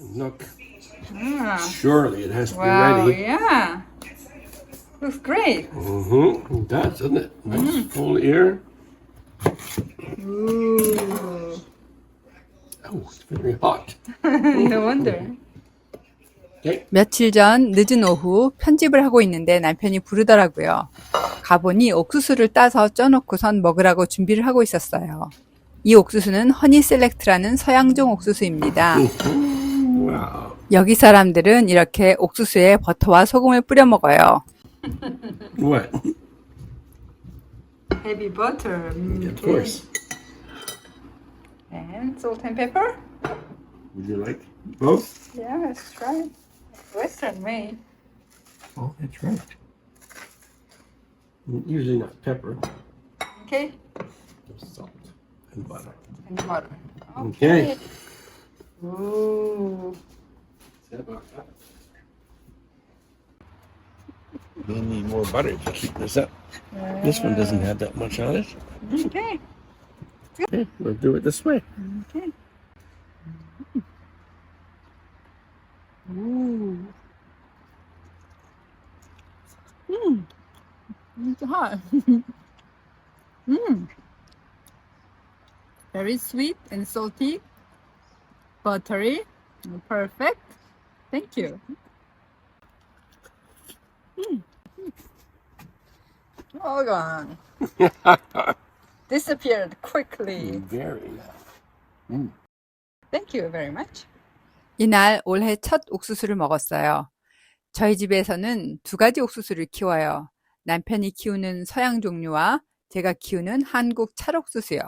Look, Ah, surely it has to be wow, ready. yeah. Looks great. It does, doesn't it? Nice full ear. Ooh. Oh, it's very hot. No wonder. Okay. 며칠 전 늦은 오후 편집을 하고 있는데 남편이 부르더라고요. 가보니 옥수수를 따서 쪄놓고선 먹으라고 준비를 하고 있었어요. 이 옥수수는 허니 셀렉트라는 서양종 옥수수입니다. Wow. 여기 사람들은 이렇게 옥수수에 버터와 소금을 뿌려 먹어요. What? Heavy butter. Of course. And salt and pepper. Would you like both? Yeah, let's try it. Western way. Oh, that's right. Usually not pepper, Okay. just salt and butter. And butter. Okay. Ooh. You'll need more butter to keep this up. This one doesn't have that much on it. Okay. Okay, we'll do it this way. Okay. Ooh. It's hot. Very sweet and salty. Buttery. Perfect. Thank you. Oh, gone. Disappeared quickly. Very. Thank you very much. 이날 올해 첫 옥수수를 먹었어요. 저희 집에서는 두 가지 옥수수를 키워요. 남편이 키우는 서양 종류와 제가 키우는 한국 찰옥수수요.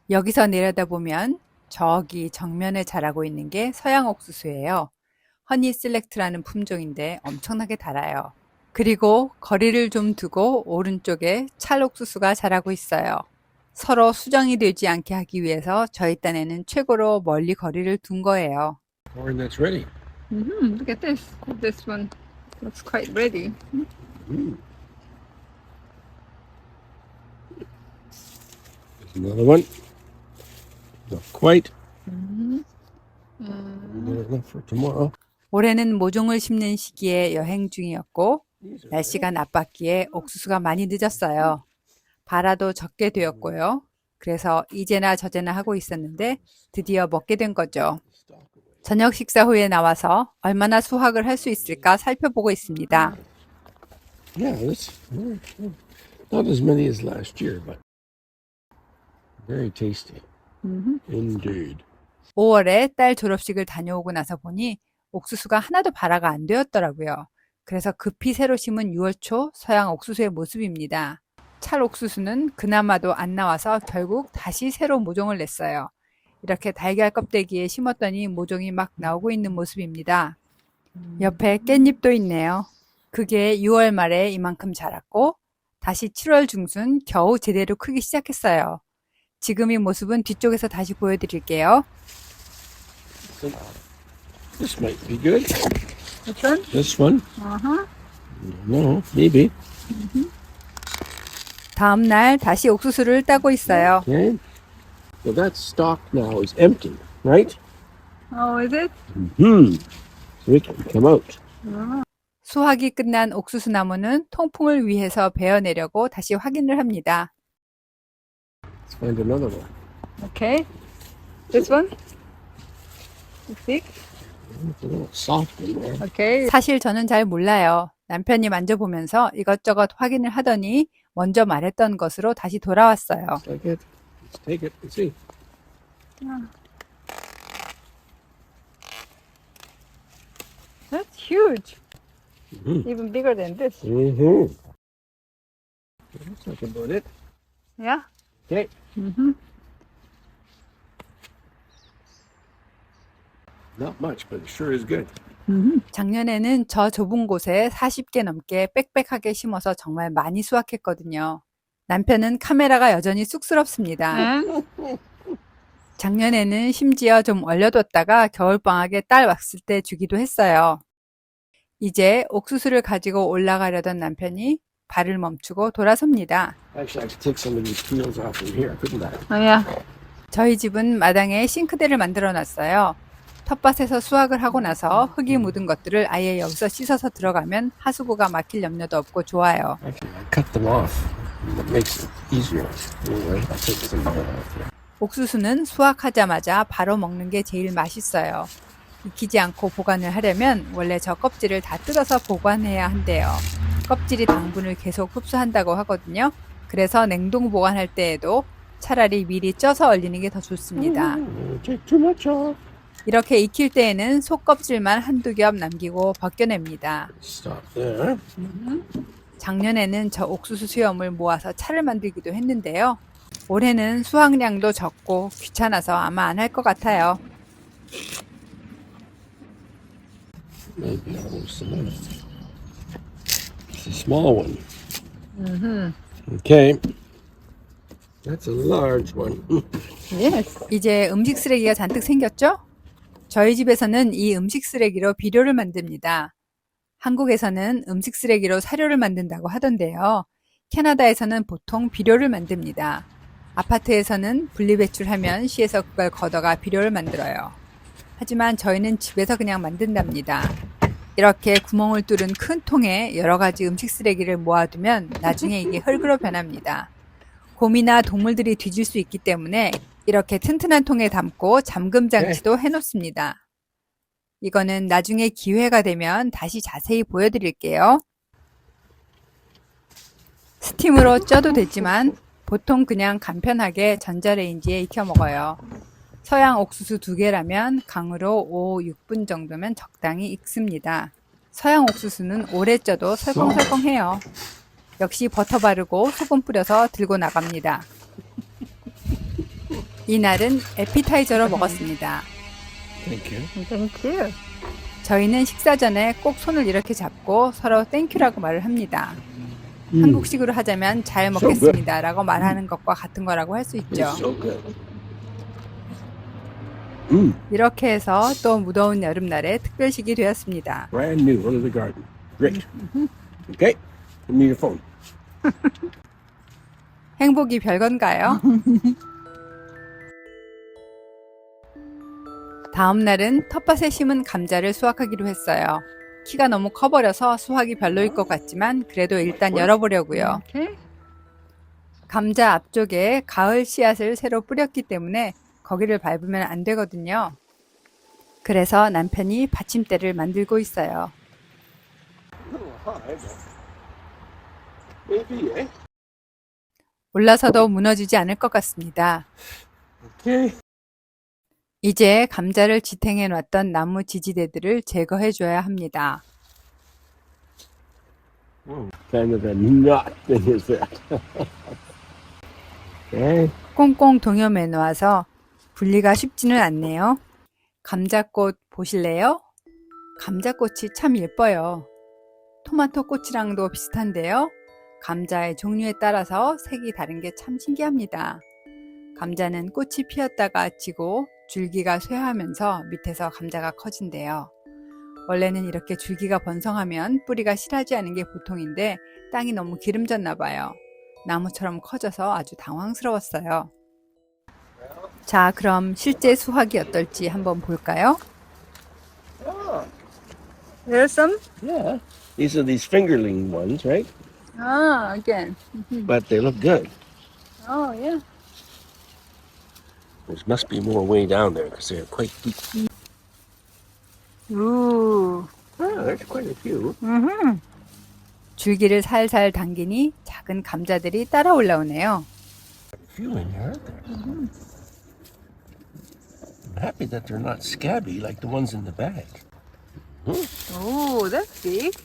여기서 내려다보면 저기 정면에 자라고 있는 게 서양 옥수수예요. 허니 셀렉트라는 품종인데 엄청나게 달아요. 그리고 거리를 좀 두고 오른쪽에 찰옥수수가 자라고 있어요. 서로 수정이 되지 않게 하기 위해서 저희 딴에는 최고로 멀리 거리를 둔 거예요. Corn that's ready. Look at this. This one looks quite ready. There's another one. Not quite. Not enough for tomorrow. 올해는 모종을 심는 시기에 여행 중이었고 날씨가 나빴기에 옥수수가 많이 늦었어요. 발화도 적게 되었고요. 그래서 이제나 저제나 하고 있었는데 드디어 먹게 된 거죠. 저녁 식사 후에 나와서 얼마나 수확을 할 수 있을까 살펴보고 있습니다. Yeah, this not as many as last year, but very tasty. Indeed. 5월에 딸 졸업식을 다녀오고 나서 보니 옥수수가 하나도 발화가 안 되었더라고요. 그래서 급히 새로 심은 6월 초 서양 옥수수의 모습입니다. 찰 옥수수는 그나마도 안 나와서 결국 다시 새로 모종을 냈어요. 이렇게 달걀 껍데기에 심었더니 모종이 막 나오고 있는 모습입니다. 옆에 깻잎도 있네요. 그게 6월 말에 이만큼 자랐고 다시 7월 중순 겨우 제대로 크기 시작했어요. 지금 이 모습은 뒤쪽에서 다시 보여드릴게요. This might be good. Which one? This one? Uh-huh. No, maybe. 다음 날 다시 옥수수를 따고 있어요. Okay. So that stalk now is empty, right? Oh, is it? So it can come out. 수확이 끝난 옥수수 나무는 통풍을 위해서 베어내려고 다시 확인을 합니다. Let's find another one. Okay. This one? It's big? It's a little soft in there. Okay. 사실 저는 잘 몰라요. 남편이 만져보면서 이것저것 확인을 하더니 먼저 말했던 것으로 다시 돌아왔어요. Like it. Let's take it and see. That's huge. Even bigger than this. Mm-hmm. Looks like about it. Yeah. Okay. Not much, but it sure is good. 작년에는 저 좁은 곳에 40개 넘게 빽빽하게 심어서 정말 많이 수확했거든요. 남편은 카메라가 여전히 쑥스럽습니다. 작년에는 심지어 좀 얼려뒀다가 겨울방학에 딸 왔을 때 주기도 했어요. 이제 옥수수를 가지고 올라가려던 남편이 발을 멈추고 돌아섭니다. Actually, I could take some of these peels off in here, couldn't I? Oh, yeah. 저희 집은 마당에 싱크대를 만들어 놨어요. 텃밭에서 수확을 하고 나서 흙이 묻은 것들을 아예 여기서 씻어서 들어가면 하수구가 막힐 염려도 없고 좋아요. Actually, I cut them off. That makes it easier. Anyway, I'll take some of that off here. 옥수수는 수확하자마자 바로 먹는 게 제일 맛있어요. 익히지 않고 보관을 하려면 원래 저 껍질을 다 뜯어서 보관해야 한대요. 껍질이 당분을 계속 흡수한다고 하거든요. 그래서 냉동 보관할 때에도 차라리 미리 쪄서 얼리는 게 더 좋습니다. Take too much off. 이렇게 익힐 때에는 속 껍질만 한두 겹 남기고 벗겨냅니다. Stop there. 작년에는 저 옥수수 수염을 모아서 차를 만들기도 했는데요. 올해는 수확량도 적고 귀찮아서 아마 안 할 것 같아요. Maybe I'll use some of it. It's a small one. Okay. That's a large one. Yes. 이제 음식 쓰레기가 잔뜩 생겼죠? 저희 집에서는 이 음식 쓰레기로 비료를 만듭니다. 한국에서는 음식 쓰레기로 사료를 만든다고 하던데요. 캐나다에서는 보통 비료를 만듭니다. 아파트에서는 분리배출하면 시에서 그걸 걷어가 비료를 만들어요. 하지만 저희는 집에서 그냥 만든답니다. 이렇게 구멍을 뚫은 큰 통에 여러 가지 음식 쓰레기를 모아두면 나중에 이게 흙으로 변합니다. 곰이나 동물들이 뒤질 수 있기 때문에 이렇게 튼튼한 통에 담고 잠금 장치도 해놓습니다. 이거는 나중에 기회가 되면 다시 자세히 보여드릴게요. 스팀으로 쪄도 되지만 보통 그냥 간편하게 전자레인지에 익혀 먹어요. 서양 옥수수 2개라면 강으로 5, 6분 정도면 적당히 익습니다. 서양 옥수수는 오래 쪄도 설컹설컹해요. 역시 버터 바르고 소금 뿌려서 들고 나갑니다. 이날은 에피타이저로 먹었습니다. Thank you. Thank you. 저희는 식사 전에 꼭 손을 이렇게 잡고 서로 땡큐라고 말을 합니다. 한국식으로 하자면 잘 먹겠습니다 라고 말하는 것과 같은 거라고 할 수 있죠. It's so good. 이렇게 해서 또 무더운 여름날에 특별식이 되었습니다. Brand new out of the garden. Great. Okay. Give me your phone. 행복이 별건가요? 다음 날은 텃밭에 심은 감자를 수확하기로 했어요. 키가 너무 커버려서 수확이 별로일 것 같지만 그래도 일단 열어보려고요. Okay. 감자 앞쪽에 가을 씨앗을 새로 뿌렸기 때문에 거기를 밟으면 안 되거든요. 그래서 남편이 받침대를 만들고 있어요. Maybe, eh? 올라서도 무너지지 않을 것 같습니다. Okay. 이제 감자를 지탱해 놨던 나무 지지대들을 제거해 줘야 합니다. Kind of a knot thing is that. Okay. 꽁꽁 동여매 놓아서 분리가 쉽지는 않네요. 감자꽃 보실래요? 감자꽃이 참 예뻐요. 토마토 꽃이랑도 비슷한데요. 감자의 종류에 따라서 색이 다른 게 참 신기합니다. 감자는 꽃이 피었다가 지고 줄기가 쇠하면서 밑에서 감자가 커진대요. 원래는 이렇게 줄기가 번성하면 뿌리가 실하지 않은 게 보통인데 땅이 너무 기름졌나 봐요. 나무처럼 커져서 아주 당황스러웠어요. 자, 그럼 실제 수확이 어떨지 한번 볼까요? There's some. Yeah. These are these fingerling ones, right? Ah, again. But they look good. Oh, yeah. There must be more way down there because they're quite deep. Ooh. Oh, there's quite a few. 줄기를 살살 당기니 작은 감자들이 따라 올라오네요. A few in here, aren't there? I'm happy that they're not scabby like the ones in the bag. Oh, that's big.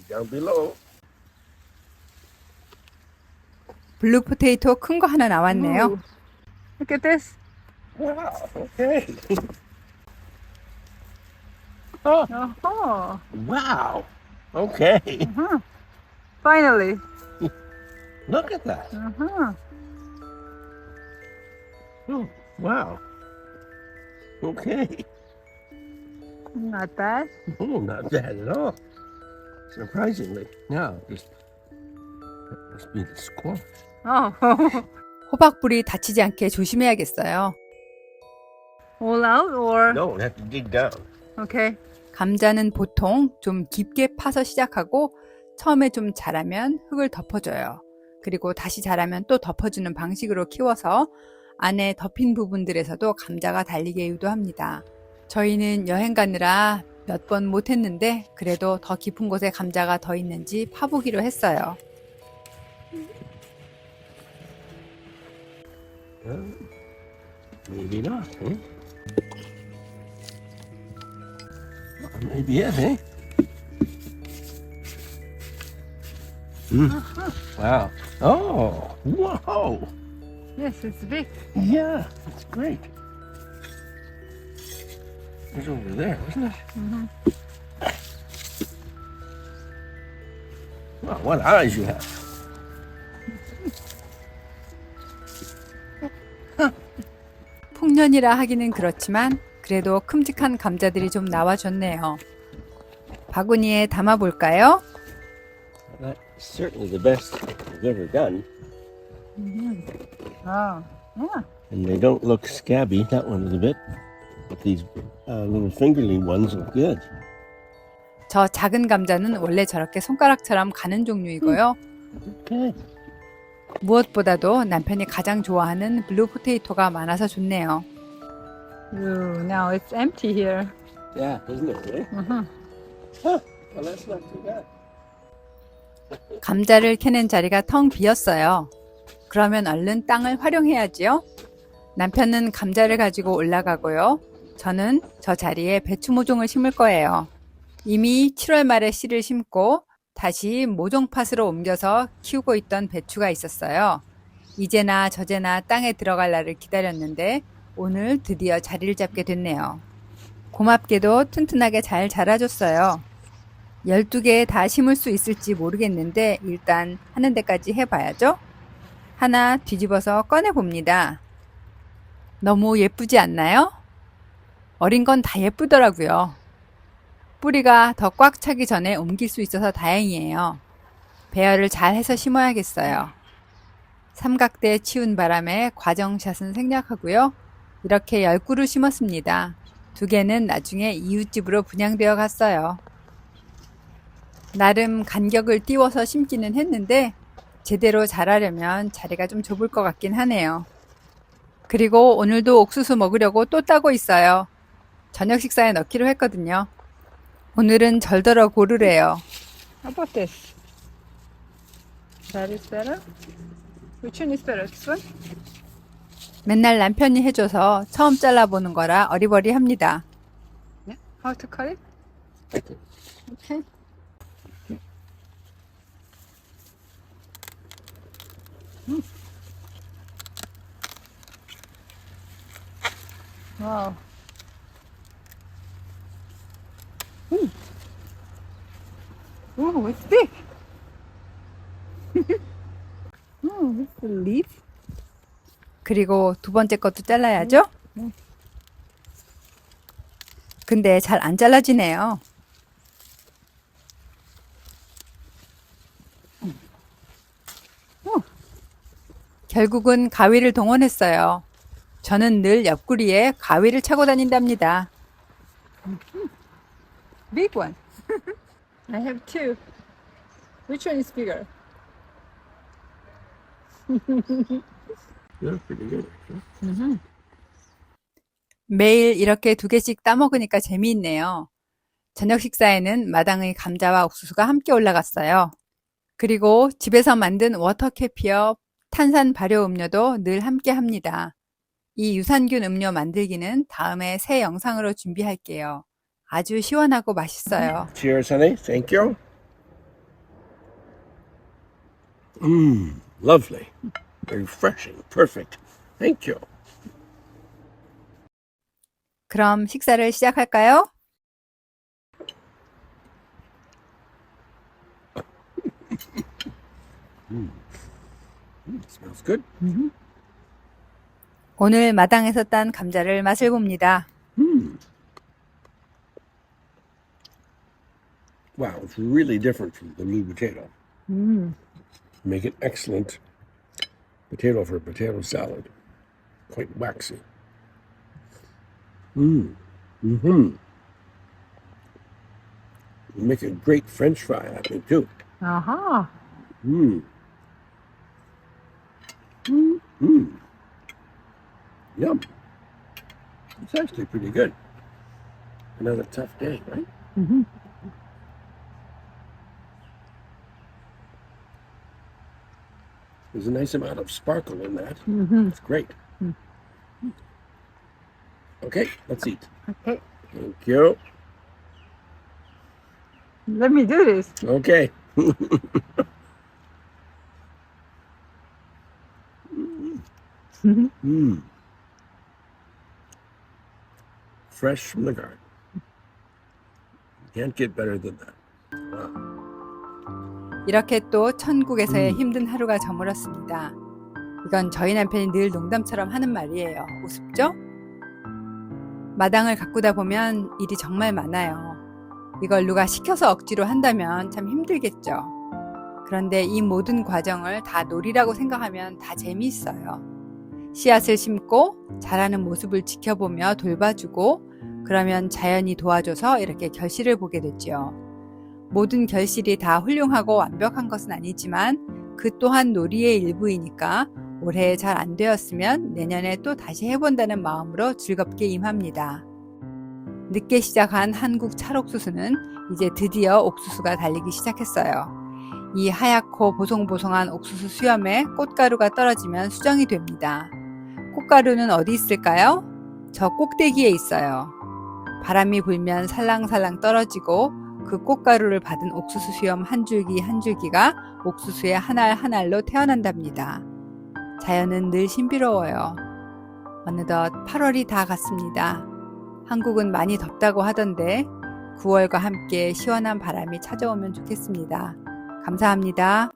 Down below. 블루 포테이토 큰 거 하나 나왔네요. Ooh. Look at this. Wow. Okay. Oh, Oh, wow. Okay. finally. Look at that. Oh, wow. Okay. Not bad. Oh, not bad at all. Surprisingly. Now, just that must be the squash. Oh. 호박불이 다치지 않게 조심해야겠어요. All out or? No, we have to dig down. Okay. 감자는 보통 좀 깊게 파서 시작하고 처음에 좀 자라면 흙을 덮어줘요. 그리고 다시 자라면 또 덮어주는 방식으로 키워서 안에 덮인 부분들에서도 감자가 달리게 유도합니다. 저희는 여행 가느라 몇 번 못했는데 그래도 더 깊은 곳에 감자가 더 있는지 파보기로 했어요. Maybe not, eh? Maybe yes, eh? Wow. Oh, whoa. Yes, it's big. Yeah, that's great. It's over there, isn't it? Wow, what eyes you have. 풍년이라 하기는 그렇지만 그래도 큼직한 감자들이 좀 나와줬네요. 바구니에 담아볼까요? That's certainly the best I've ever done. Oh, yeah. And they don't look scabby, that one is a bit. But these little fingerling ones look good. 저 작은 감자는 원래 저렇게 손가락처럼 가는 종류이고요. Okay. 무엇보다도 남편이 가장 좋아하는 블루 포테이토가 많아서 좋네요. Ooh, now it's empty here. Yeah, isn't it really? Uh-huh. Huh. Well, that's not too bad. 감자를 캐는 자리가 텅 비었어요. 그러면 얼른 땅을 활용해야지요. 남편은 감자를 가지고 올라가고요. 저는 저 자리에 배추 모종을 심을 거예요. 이미 7월 말에 씨를 심고 다시 모종팥으로 옮겨서 키우고 있던 배추가 있었어요. 이제나 저제나 땅에 들어갈 날을 기다렸는데 오늘 드디어 자리를 잡게 됐네요. 고맙게도 튼튼하게 잘 자라줬어요. 12개 다 심을 수 있을지 모르겠는데 일단 하는 데까지 해봐야죠. 하나 뒤집어서 꺼내봅니다. 너무 예쁘지 않나요? 어린 건 다 예쁘더라고요. 뿌리가 더 꽉 차기 전에 옮길 수 있어서 다행이에요. 배열을 잘 해서 심어야겠어요. 삼각대 치운 바람에 과정샷은 생략하고요. 이렇게 10그루 심었습니다. 2개는 나중에 이웃집으로 분양되어 갔어요. 나름 간격을 띄워서 심기는 했는데 제대로 자라려면 자리가 좀 좁을 것 같긴 하네요. 그리고 오늘도 옥수수 먹으려고 또 따고 있어요. 저녁 식사에 넣기로 했거든요. 오늘은 절더러 고르래요. How about this? That is better? Which one is better? This one? 맨날 남편이 해줘서 처음 잘라보는 거라 어리버리합니다. Yeah. How to cut it? Okay. Wow. Oh, it's big. Oh, it's the leaf. 그리고 두 번째 것도 잘라야죠? 근데 잘 안 잘라지네요. 결국은 가위를 동원했어요. 저는 늘 옆구리에 가위를 차고 다닌답니다. Big one. I have two. Which one is bigger? You're pretty good. Huh? 매일 이렇게 2개씩 따먹으니까 재미있네요. 저녁 식사에는 마당의 감자와 옥수수가 함께 올라갔어요. 그리고 집에서 만든 워터캐피어 탄산 발효 음료도 늘 함께 합니다. 이 유산균 음료 만들기는 다음에 새 영상으로 준비할게요. 아주 시원하고 맛있어요. Cheers, honey. Thank you. Lovely. Refreshing. Perfect. Thank you. 그럼 식사를 시작할까요? Smells good. 오늘 마당에서 딴 감자를 맛을 봅니다. Wow, it's really different from the blue potato. Make an excellent potato for a potato salad. Quite waxy. Mm. Mm-hmm. You make a great French fry, I think, too. 아하. Mm. Mm. Mm. Yum. It's actually pretty good. Another tough day, right? Mhm. There's a nice amount of sparkle in that. Mhm. It's great. Mm. Okay, let's eat. Okay. Thank you. Let me do this. Okay. Mm. Fresh from the garden. Can't get better than that. Wow. 이렇게 또 천국에서의 음. 힘든 하루가 저물었습니다. 이건 저희 남편이 늘 농담처럼 하는 말이에요. 우습죠? 마당을 가꾸다 보면 일이 정말 많아요. 이걸 누가 시켜서 억지로 한다면 참 힘들겠죠. 그런데 이 모든 과정을 다 놀이라고 생각하면 다 재미있어요. 씨앗을 심고 자라는 모습을 지켜보며 돌봐주고 그러면 자연이 도와줘서 이렇게 결실을 보게 되죠. 모든 결실이 다 훌륭하고 완벽한 것은 아니지만 그 또한 놀이의 일부이니까 올해 잘 안 되었으면 내년에 또 다시 해본다는 마음으로 즐겁게 임합니다. 늦게 시작한 한국 찰옥수수는 이제 드디어 옥수수가 달리기 시작했어요. 이 하얗고 보송보송한 옥수수 수염에 꽃가루가 떨어지면 수정이 됩니다. 꽃가루는 어디 있을까요? 저 꼭대기에 있어요. 바람이 불면 살랑살랑 떨어지고 그 꽃가루를 받은 옥수수 수염 한 줄기 한 줄기가 옥수수의 한 알 한 알로 태어난답니다. 자연은 늘 신비로워요. 어느덧 8월이 다 갔습니다. 한국은 많이 덥다고 하던데 9월과 함께 시원한 바람이 찾아오면 좋겠습니다. 감사합니다.